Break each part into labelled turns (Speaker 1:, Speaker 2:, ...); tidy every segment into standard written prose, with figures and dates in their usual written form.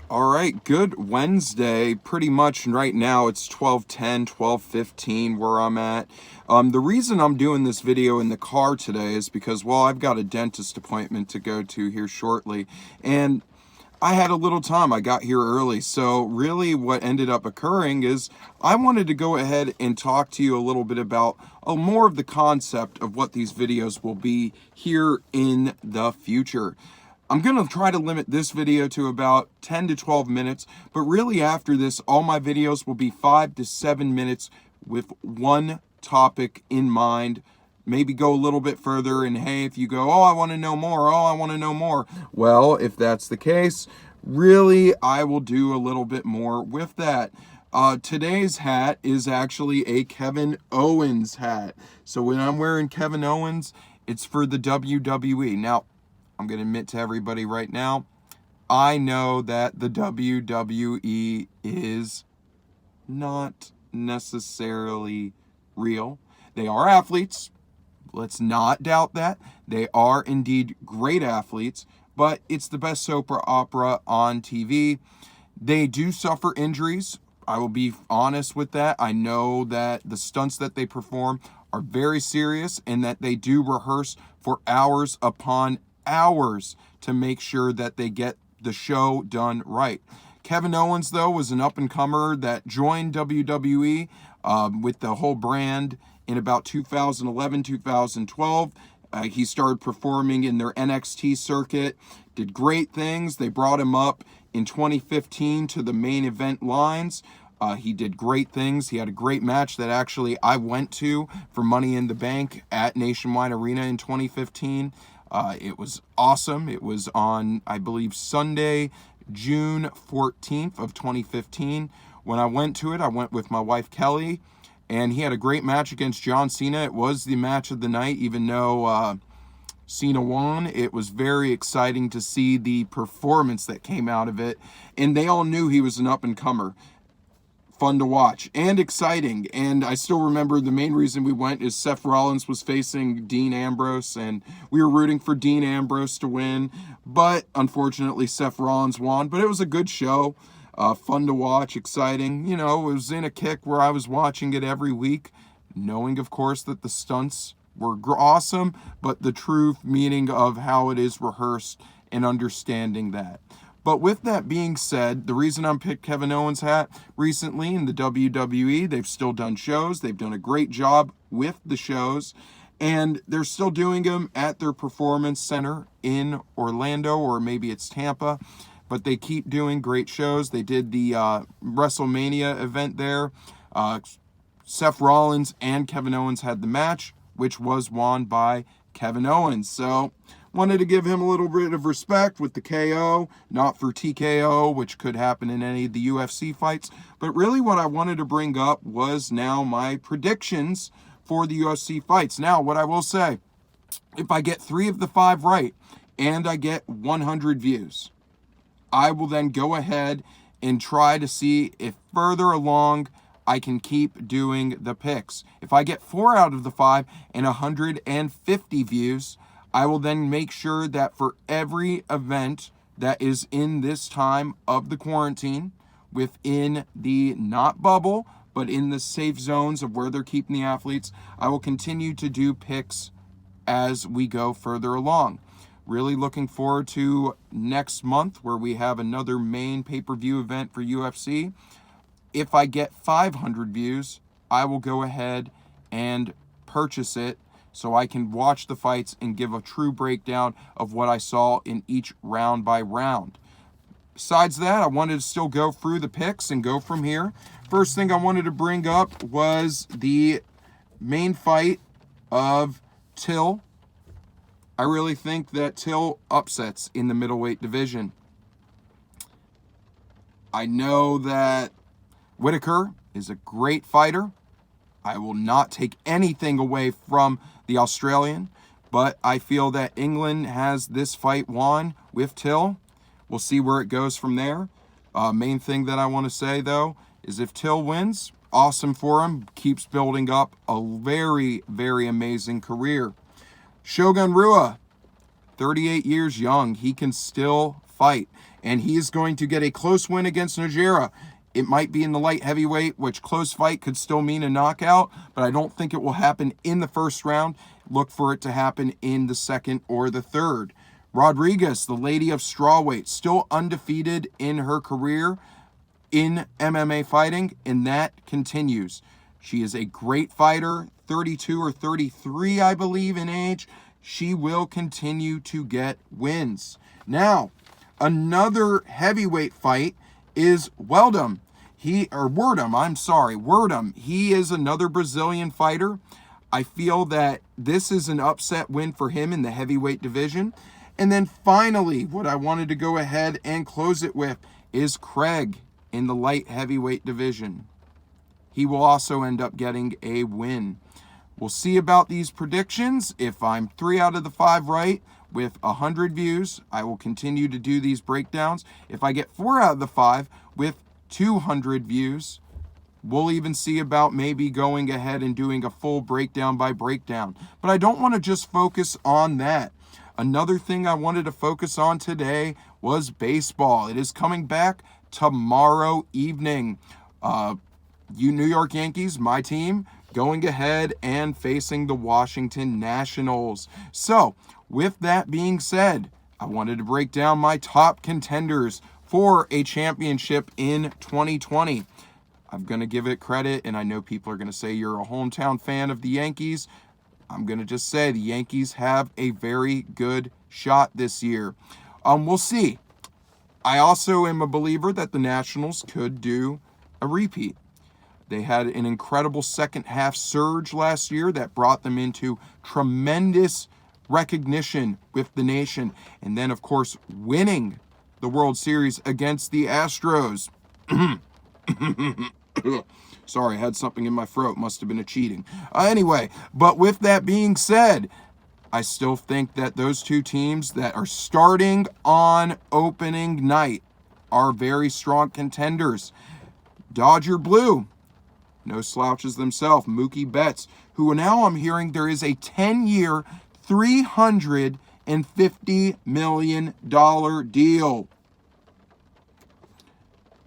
Speaker 1: All right, good Wednesday. Pretty much right now it's 12:10, 12:15 where I'm at. The reason I'm doing this video in the car today is because, well, I've got a dentist appointment to go to here shortly, and I had a little time. I got here early. So really what ended up occurring is I wanted to go ahead and talk to you a little bit about more of the concept of what these videos will be here in the future. I'm going to try to limit this video to about 10 to 12 minutes, but really after this, all my videos will be 5 to 7 minutes with one topic in mind. Maybe go a little bit further, and hey, if you go, oh, I want to know more, oh, I want to know more. Well, if that's the case, really, I will do a little bit more with that. Today's hat is actually a Kevin Owens hat. So when I'm wearing Kevin Owens, it's for the WWE. Now, I'm going to admit to everybody right now, I know that the WWE is not necessarily real. They are athletes. Let's not doubt that. They are indeed great athletes, but it's the best soap opera on TV. They do suffer injuries. I will be honest with that. I know that the stunts that they perform are very serious and that they do rehearse for hours upon hours to make sure that they get the show done right. Kevin Owens, though, was an up-and-comer that joined WWE with the whole brand in about 2011, 2012. He started performing in their NXT circuit, did great things. They brought him up in 2015 to the main event lines. He did great things. He had a great match that actually I went to for Money in the Bank at Nationwide Arena in 2015. It was awesome. It was on, I believe, Sunday, June 14th of 2015. When I went to it, I went with my wife, Kelly, and he had a great match against John Cena. It was the match of the night, even though Cena won. It was very exciting to see the performance that came out of it, and they all knew he was an up-and-comer. Fun to watch and exciting. And I still remember the main reason we went is Seth Rollins was facing Dean Ambrose, and we were rooting for Dean Ambrose to win, but unfortunately Seth Rollins won. But it was a good show, fun to watch, exciting. You know, it was in a kick where I was watching it every week, knowing of course that the stunts were awesome, but the true meaning of how it is rehearsed and understanding that. But with that being said, the reason I'm picked Kevin Owens' hat recently in the WWE, they've still done shows. They've done a great job with the shows, and they're still doing them at their performance center in Orlando, or maybe it's Tampa, but they keep doing great shows. They did the WrestleMania event there. Seth Rollins and Kevin Owens had the match, which was won by Kevin Owens. So wanted to give him a little bit of respect with the KO, not for TKO, which could happen in any of the UFC fights. But really what I wanted to bring up was now my predictions for the UFC fights. Now, what I will say, if I get 3 of the 5 right and I get 100 views, I will then go ahead and try to see if further along I can keep doing the picks. If I get 4 out of the 5 and 150 views, I will then make sure that for every event that is in this time of the quarantine, within the not bubble, but in the safe zones of where they're keeping the athletes, I will continue to do picks as we go further along. Really looking forward to next month where we have another main pay-per-view event for UFC. If I get 500 views, I will go ahead and purchase it so I can watch the fights and give a true breakdown of what I saw in each round by round. Besides that, I wanted to still go through the picks and go from here. First thing I wanted to bring up was the main fight of Till. I really think that Till upsets in the middleweight division. I know that Whitaker is a great fighter. I will not take anything away from the Australian, but I feel that England has this fight won with Till. We'll see where it goes from there. Main thing that I want to say, though, is if Till wins, awesome for him. Keeps building up a very, very amazing career. Shogun Rua, 38 years young. He can still fight. And he is going to get a close win against Najera. It might be in the light heavyweight, which close fight could still mean a knockout, but I don't think it will happen in the first round. Look for it to happen in the second or the third. Rodriguez, the lady of strawweight, still undefeated in her career in MMA fighting, and that continues. She is a great fighter, 32 or 33, I believe, in age. She will continue to get wins. Now, another heavyweight fight is Werdum. Werdum. He is another Brazilian fighter. I feel that this is an upset win for him in the heavyweight division. And then finally, what I wanted to go ahead and close it with is Craig in the light heavyweight division. He will also end up getting a win. We'll see about these predictions. If I'm 3 out of the 5 right with 100 views, I will continue to do these breakdowns. If I get 4 out of the 5 with 200 views, we'll even see about maybe going ahead and doing a full breakdown by breakdown. But I don't want to just focus on that. Another thing I wanted to focus on today was baseball. It is coming back tomorrow evening. New York Yankees, my team, going ahead and facing the Washington Nationals. So, with that being said, I wanted to break down my top contenders for a championship in 2020. I'm going to give it credit, and I know people are going to say you're a hometown fan of the Yankees. I'm going to just say the Yankees have a very good shot this year. We'll see. I also am a believer that the Nationals could do a repeat. They had an incredible second half surge last year that brought them into tremendous recognition with the nation. And then, of course, winning the World Series against the Astros. Sorry, I had something in my throat. Must have been a cheating. Anyway, but with that being said, I still think that those two teams that are starting on opening night are very strong contenders. Dodger Blue, no slouches themselves. Mookie Betts, who now I'm hearing there is a 10-year, $350 million deal.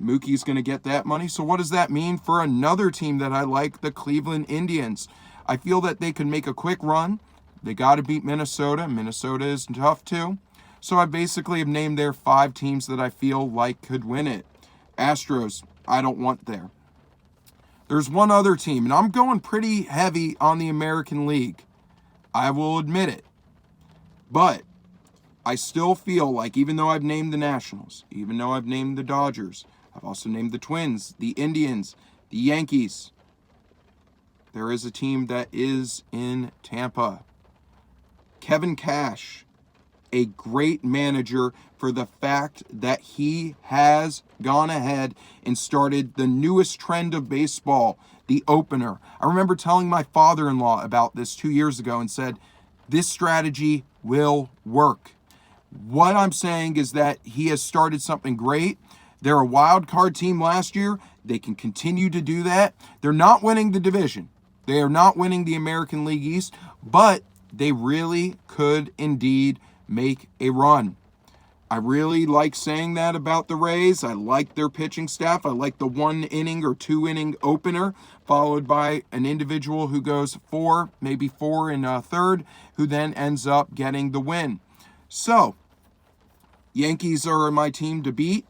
Speaker 1: Mookie's going to get that money. So what does that mean for another team that I like, the Cleveland Indians? I feel that they can make a quick run. They got to beat Minnesota. Minnesota is tough too. So I basically have named their 5 teams that I feel like could win it. Astros, I don't want there. There's one other team, and I'm going pretty heavy on the American League. I will admit it. But I still feel like, even though I've named the Nationals, even though I've named the Dodgers, I've also named the Twins, the Indians, the Yankees, there is a team that is in Tampa. Kevin Cash, a great manager for the fact that he has gone ahead and started the newest trend of baseball, the opener. I remember telling my father-in-law about this 2 years ago and said, this strategy will work. What I'm saying is that he has started something great. They're a wild card team last year. They can continue to do that. They're not winning the division. They are not winning the American League East, but they really could indeed make a run. I really like saying that about the Rays. I like their pitching staff. I like the 1 inning or 2 inning opener, followed by an individual who goes 4, maybe 4 in a third, who then ends up getting the win. So, Yankees are my team to beat.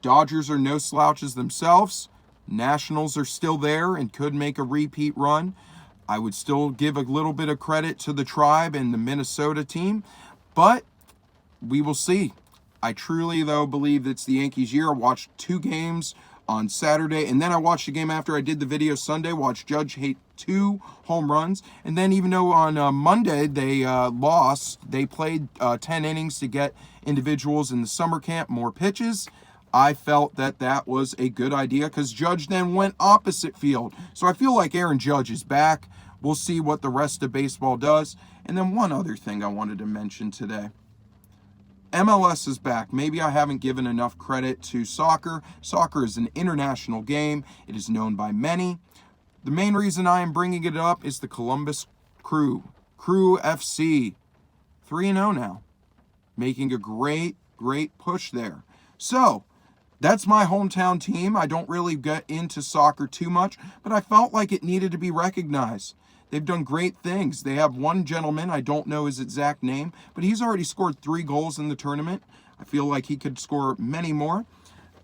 Speaker 1: Dodgers are no slouches themselves. Nationals are still there and could make a repeat run. I would still give a little bit of credit to the Tribe and the Minnesota team, but we will see. I truly, though, believe it's the Yankees' year. I watched 2 games on Saturday, and then I watched the game after I did the video Sunday, watched Judge hit 2 home runs, and then even though on Monday they lost, they played 10 innings to get individuals in the summer camp more pitches. I felt that that was a good idea because Judge then went opposite field. So I feel like Aaron Judge is back. We'll see what the rest of baseball does. And then one other thing I wanted to mention today. MLS is back. Maybe I haven't given enough credit to soccer. Soccer is an international game. It is known by many. The main reason I am bringing it up is the Columbus Crew. Crew FC. 3-0 now. Making a great great push there. So, that's my hometown team. I don't really get into soccer too much, but I felt like it needed to be recognized. They've done great things. They have one gentleman, I don't know his exact name, but he's already scored 3 goals in the tournament. I feel like he could score many more.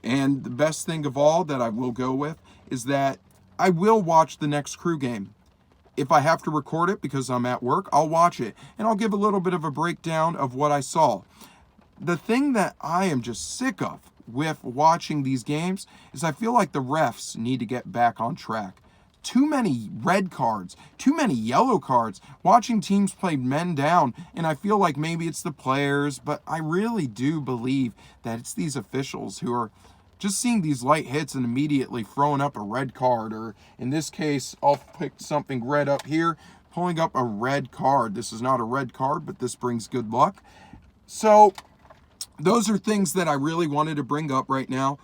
Speaker 1: And the best thing of all that I will go with is that I will watch the next Crew game. If I have to record it because I'm at work, I'll watch it. And I'll give a little bit of a breakdown of what I saw. The thing that I am just sick of with watching these games is I feel like the refs need to get back on track. Too many red cards, too many yellow cards, watching teams play men down, and I feel like maybe it's the players, but I really do believe that it's these officials who are just seeing these light hits and immediately throwing up a red card, or in this case, I'll pick something red up here, pulling up a red card. This is not a red card, but this brings good luck. So those are things that I really wanted to bring up right now.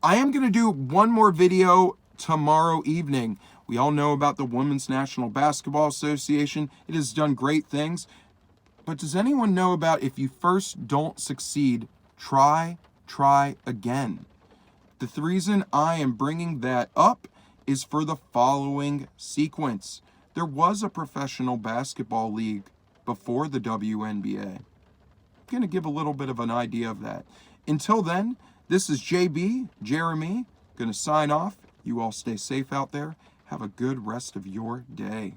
Speaker 1: I am going to do one more video tomorrow evening. We all know about the Women's National Basketball Association. It has done great things. But does anyone know about if you first don't succeed, try again? The reason I am bringing that up is for the following sequence. There was a professional basketball league before the WNBA. Going to give a little bit of an idea of that. Until then, this is Jeremy, going to sign off. You all stay safe out there. Have a good rest of your day.